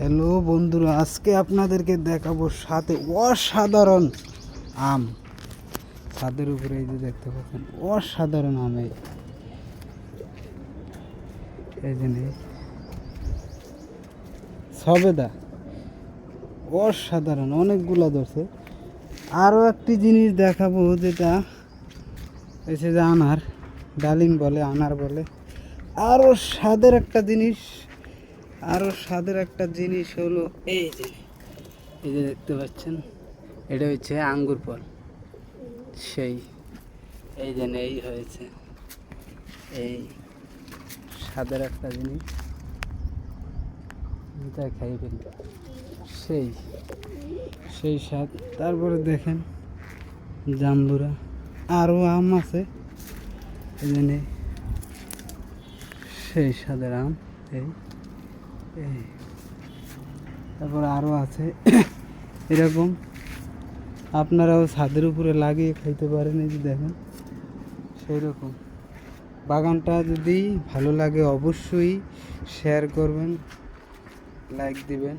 Hello বন্ধুরা, আজকে আপনাদেরকে দেখাবো সাথে অসাধারণ আম। ছাদের উপরে এই যে দেখতে পাচ্ছেন অসাধারণ আম। এই যে সবেদা অসাধারণ অনেকগুলা ধরছে। আরও একটি জিনিস দেখাবো, যেটা এসে যে আনার, ডালিম বলে, আনার বলে। আরও স্বাদের একটা জিনিস হলো এই যে দেখতে পাচ্ছেন, এটা হচ্ছে আঙ্গুর ফল। সেই এই যে এই হয়েছে এই স্বাদের একটা জিনিস, এটা খাই ফেলি, সেই স্বাদ। তারপরে দেখেন জাম্বুরা, আরও আম আছে, এই জন্য সেই স্বাদের আম। এই তারপরে আরও আছে এরকম, আপনারাও ছাদের উপরে লাগিয়ে খাইতে পারেন। এই যে দেখেন সেই রকম। বাগানটা যদি ভালো লাগে অবশ্যই শেয়ার করবেন, লাইক দিবেন।